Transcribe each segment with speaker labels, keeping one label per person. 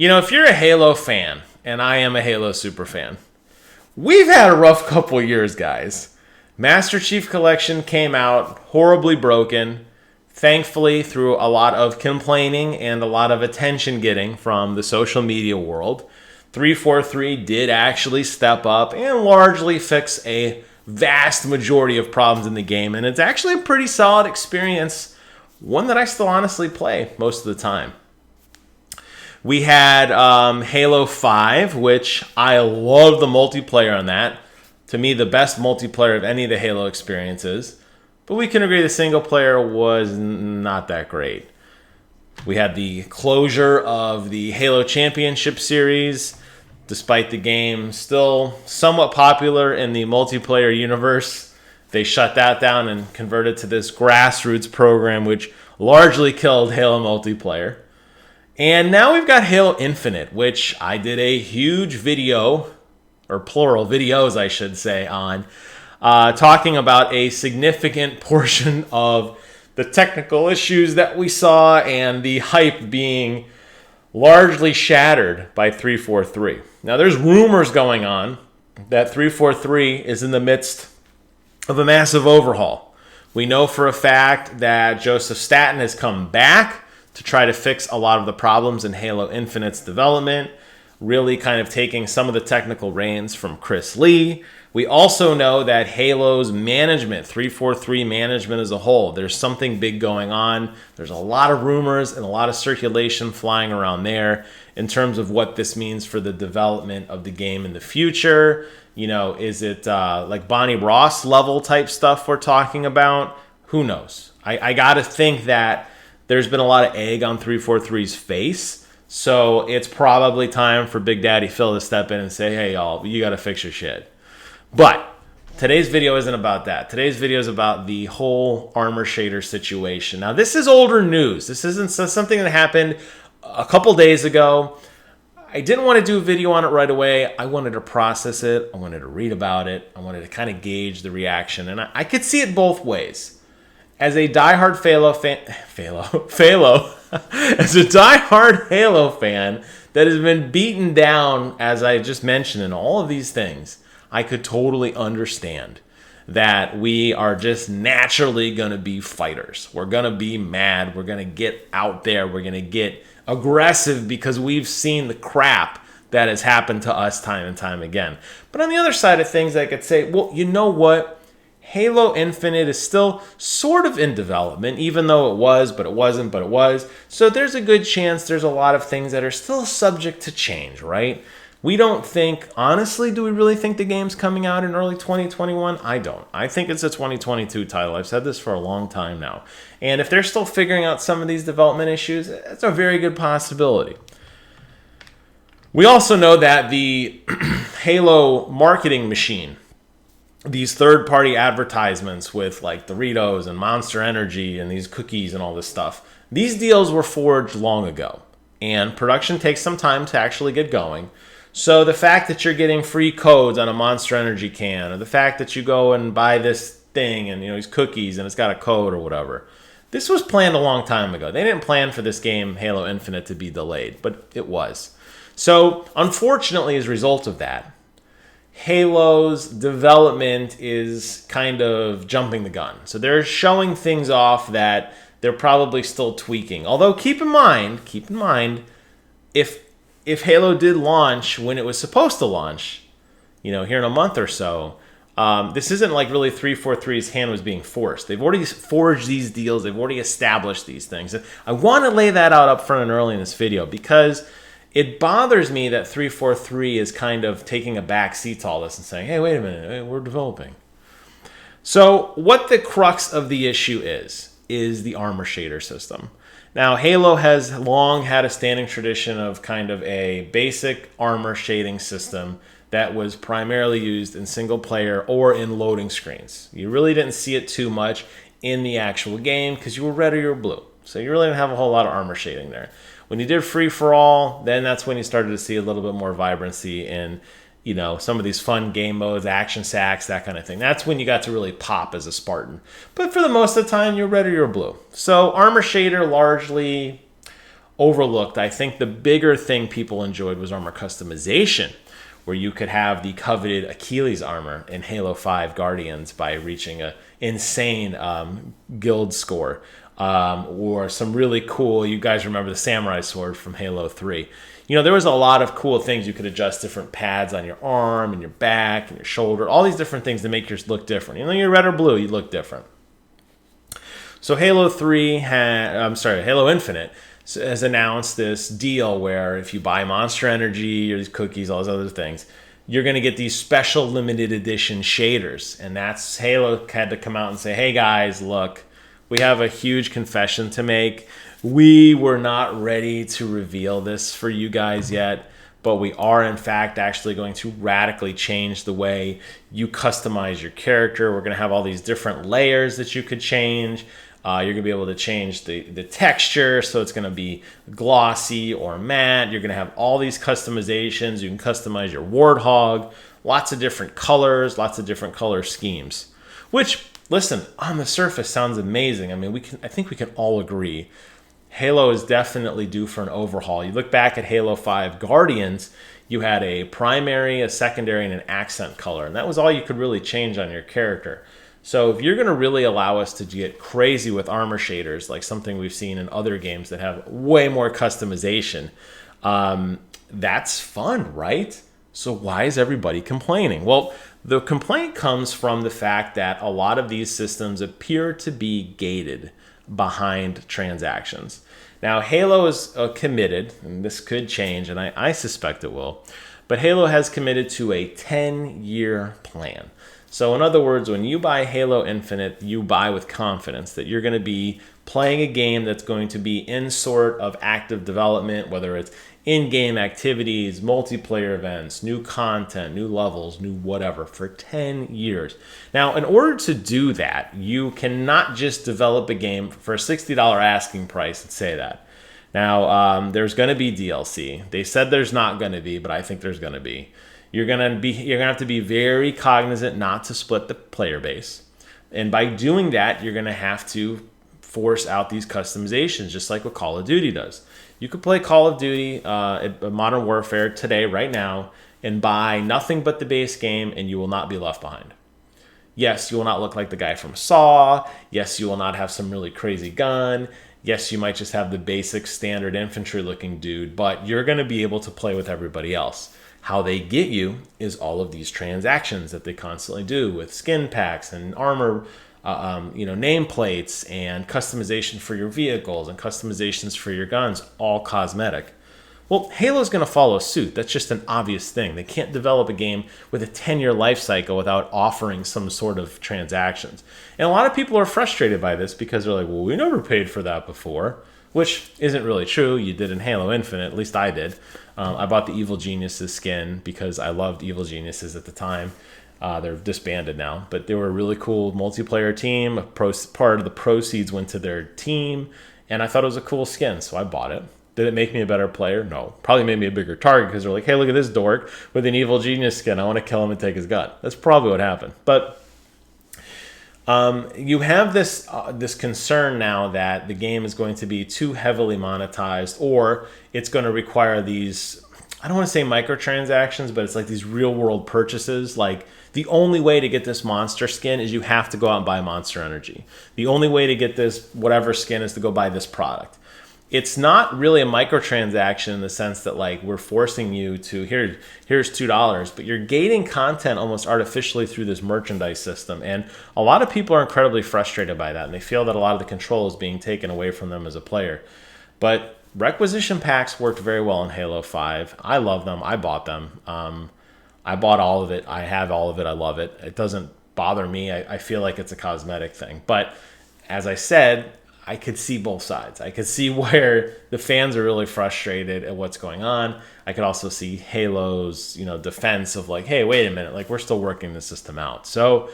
Speaker 1: If you're a Halo fan, and I am a Halo super fan, we've had a rough couple years, guys. Master Chief Collection came out horribly broken. Thankfully, through a lot of complaining and a lot of attention getting from the social media world, 343 did actually step up and largely fix a vast majority of problems in the game. And it's actually a pretty solid experience, one that I still honestly play most of the time. We had Halo 5, which I love the multiplayer on that. To me, the best multiplayer of any of the Halo experiences. But we can agree the single player was not that great. We had the closure of the Halo Championship Series, despite the game still somewhat popular in the multiplayer universe. They shut that down and converted to this grassroots program, which largely killed Halo multiplayer. And now we've got Halo Infinite, which I did a huge video, or plural videos I should say, on talking about a significant portion of the technical issues that we saw and the hype being largely shattered by 343. Now there's rumors going on that 343 is in the midst of a massive overhaul. We know for a fact that Joseph Staten has come back to try to fix a lot of the problems in Halo Infinite's development, really kind of taking some of the technical reins from Chris Lee. We also know that Halo's management, 343 management as a whole, there's something big going on. There's a lot of rumors and a lot of circulation flying around there in terms of what this means for the development of the game in the future. Is it like Bonnie Ross level type stuff we're talking about? Who knows? I got to think that there's been a lot of egg on 343's face. So it's probably time for Big Daddy Phil to step in and say, hey, y'all, you got to fix your shit. But today's video isn't about that. Today's video is about the whole armor shader situation. Now, this is older news. This isn't something that happened a couple days ago. I didn't want to do a video on it right away. I wanted to process it. I wanted to read about it. I wanted to kind of gauge the reaction. And I could see it both ways. As a diehard as a diehard Halo fan that has been beaten down, as I just mentioned, in all of these things, I could totally understand that we are just naturally going to be fighters. We're going to be mad. We're going to get out there. We're going to get aggressive because we've seen the crap that has happened to us time and time again. But on the other side of things, I could say, well, you know what? Halo Infinite is still sort of in development, even though it was, but it wasn't, but it was. So there's a good chance there's a lot of things that are still subject to change, right? We don't think, honestly, do we really think the game's coming out in early 2021? I don't. I think it's a 2022 title. I've said this for a long time now. And if they're still figuring out some of these development issues, it's a very good possibility. We also know that the Halo marketing machine, these third-party advertisements with like Doritos and Monster Energy and these cookies and all this stuff, these deals were forged long ago. And production takes some time to actually get going. So the fact that you're getting free codes on a Monster Energy can, or the fact that you go and buy this thing and these cookies and it's got a code or whatever, this was planned a long time ago. They didn't plan for this game, Halo Infinite, to be delayed, but it was. So unfortunately, as a result of that, Halo's development is kind of jumping the gun. So they're showing things off that they're probably still tweaking. Although keep in mind, if Halo did launch when it was supposed to launch, here in a month or so, this isn't like really 343's hand was being forced. They've already forged these deals. They've already established these things. I want to lay that out up front and early in this video because it bothers me that 343 is kind of taking a back seat to all this and saying, hey, wait a minute, we're developing. So what the crux of the issue is the armor shader system. Now, Halo has long had a standing tradition of kind of a basic armor shading system that was primarily used in single player or in loading screens. You really didn't see it too much in the actual game because you were red or you were blue. So you really didn't have a whole lot of armor shading there. When you did free-for-all, then that's when you started to see a little bit more vibrancy in, some of these fun game modes, action sacks, that kind of thing. That's when you got to really pop as a Spartan. But for the most of the time, you're red or you're blue. So armor shader largely overlooked. I think the bigger thing people enjoyed was armor customization, where you could have the coveted Achilles armor in Halo 5 Guardians by reaching an insane guild score. Or some really cool, you guys remember the samurai sword from Halo 3. There was a lot of cool things. You could adjust different pads on your arm and your back and your shoulder, all these different things to make yours look different. You're red or blue, you look different. So Halo Infinite has announced this deal where if you buy Monster Energy or these cookies, all those other things, you're going to get these special limited edition shaders. And that's Halo had to come out and say, hey guys, look, we have a huge confession to make. We were not ready to reveal this for you guys yet, but we are in fact actually going to radically change the way you customize your character. We're going to have all these different layers that you could change. You're going to be able to change the texture, so it's going to be glossy or matte. You're going to have all these customizations. You can customize your Warthog, lots of different colors, lots of different color schemes, which, listen, on the surface sounds amazing. I mean, I think we can all agree Halo is definitely due for an overhaul. You look back at Halo 5 Guardians, you had a primary, a secondary, and an accent color, and that was all you could really change on your character. So if you're going to really allow us to get crazy with armor shaders, like something we've seen in other games that have way more customization, that's fun, right? So why is everybody complaining? Well, the complaint comes from the fact that a lot of these systems appear to be gated behind transactions. Now, Halo is committed, and this could change, and I suspect it will, but Halo has committed to a 10-year plan. So in other words, when you buy Halo Infinite, you buy with confidence that you're going to be playing a game that's going to be in sort of active development, whether it's in-game activities, multiplayer events, new content, new levels, new whatever, for 10 years. Now, in order to do that, you cannot just develop a game for a $60 asking price and say that. Now, there's going to be DLC. They said there's not going to be, but I think there's going to be. You're gonna have to be very cognizant not to split the player base, and by doing that, you're gonna have to force out these customizations, just like what Call of Duty does. You could play Call of Duty, Modern Warfare today, right now, and buy nothing but the base game, and you will not be left behind. Yes, you will not look like the guy from Saw. Yes, you will not have some really crazy gun. Yes, you might just have the basic standard infantry-looking dude, but you're gonna be able to play with everybody else. How they get you is all of these transactions that they constantly do with skin packs and armor, nameplates and customization for your vehicles and customizations for your guns, all cosmetic. Well, Halo's going to follow suit. That's just an obvious thing. They can't develop a game with a 10-year life cycle without offering some sort of transactions. And a lot of people are frustrated by this because they're like, well, we never paid for that before, which isn't really true. You did in Halo Infinite, at least I did. I bought the Evil Geniuses skin because I loved Evil Geniuses at the time. They're disbanded now, but they were a really cool multiplayer team. Part of the proceeds went to their team, and I thought it was a cool skin, so I bought it. Did it make me a better player? No. Probably made me a bigger target because they're like, hey, look at this dork with an Evil Genius skin. I want to kill him and take his gun. That's probably what happened. But you have this concern now that the game is going to be too heavily monetized, or it's going to require these, I don't want to say microtransactions, but it's like these real world purchases. Like, the only way to get this monster skin is you have to go out and buy Monster Energy. The only way to get this whatever skin is to go buy this product. It's not really a microtransaction in the sense that, like, we're forcing you to, here's $2, but you're gating content almost artificially through this merchandise system. And a lot of people are incredibly frustrated by that, and they feel that a lot of the control is being taken away from them as a player. But requisition packs worked very well in Halo 5. I love them. I bought them. I bought all of it. I have all of it. I love it. It doesn't bother me. I feel like it's a cosmetic thing. But as I said, I could see both sides. I could see where the fans are really frustrated at what's going on. I could also see Halo's, defense of like, hey, wait a minute, like, we're still working the system out. So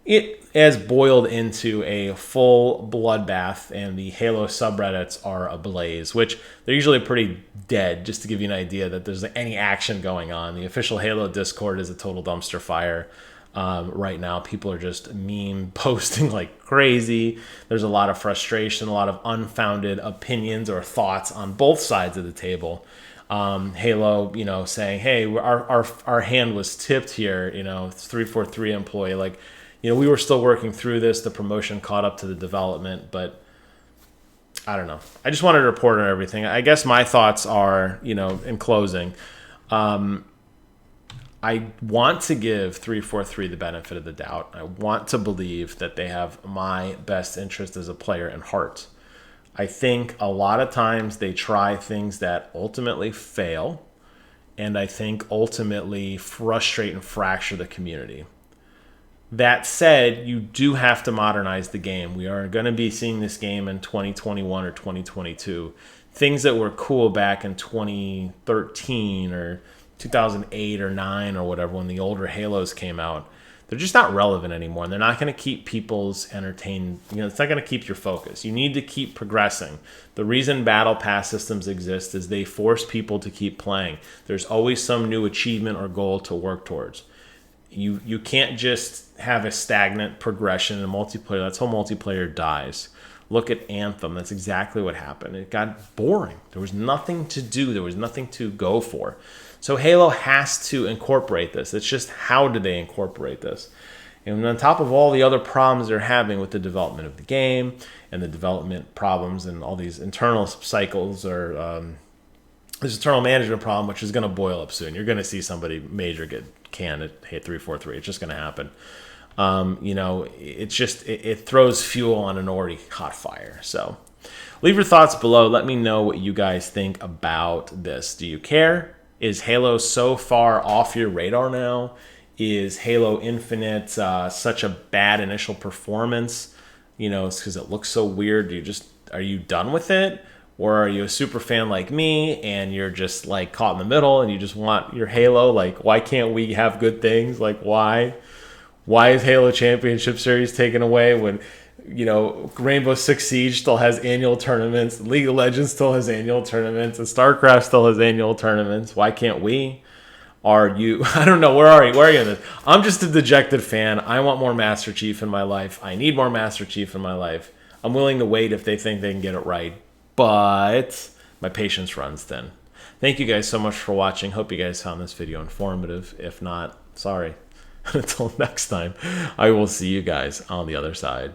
Speaker 1: it has boiled into a full bloodbath, and the Halo subreddits are ablaze, which they're usually pretty dead, just to give you an idea that there's any action going on. The official Halo Discord is a total dumpster fire. right now. People are just meme posting like crazy. There's a lot of frustration, a lot of unfounded opinions or thoughts on both sides of the table. Halo, saying, hey, our hand was tipped here, 343 employee. Like, we were still working through this. The promotion caught up to the development, but I don't know. I just wanted to report on everything. I guess my thoughts are, in closing, I want to give 343 the benefit of the doubt. I want to believe that they have my best interest as a player in heart. I think a lot of times they try things that ultimately fail, and I think ultimately frustrate and fracture the community. That said, you do have to modernize the game. We are going to be seeing this game in 2021 or 2022. Things that were cool back in 2013 or 2008 or 9 or whatever, when the older Halos came out, they're just not relevant anymore. And they're not going to keep people's entertained. It's not going to keep your focus. You need to keep progressing. The reason battle pass systems exist is they force people to keep playing. There's always some new achievement or goal to work towards. You can't just have a stagnant progression in multiplayer. That's how multiplayer dies. Look at Anthem. That's exactly what happened. It got boring. There was nothing to do. There was nothing to go for. So Halo has to incorporate this. It's just, how do they incorporate this? And on top of all the other problems they're having with the development of the game and the development problems and all these internal cycles, or this internal management problem, which is going to boil up soon. You're going to see somebody major get canned at Hate 343. It's just going to happen. It throws fuel on an already hot fire. So leave your thoughts below. Let me know what you guys think about this. Do you care? Is Halo so far off your radar now? Is Halo Infinite such a bad initial performance? It's because it looks so weird. Are you done with it? Or are you a super fan like me and you're just like caught in the middle and you just want your Halo? Like, why can't we have good things? Like, why? Why is Halo Championship Series taken away when, Rainbow Six Siege still has annual tournaments, League of Legends still has annual tournaments, and StarCraft still has annual tournaments? Why can't we? Are you, I don't know, where are you? Where are you in this? I'm just a dejected fan. I want more Master Chief in my life. I need more Master Chief in my life. I'm willing to wait if they think they can get it right, but my patience runs thin. Thank you guys so much for watching. Hope you guys found this video informative. If not, sorry. Until next time, I will see you guys on the other side.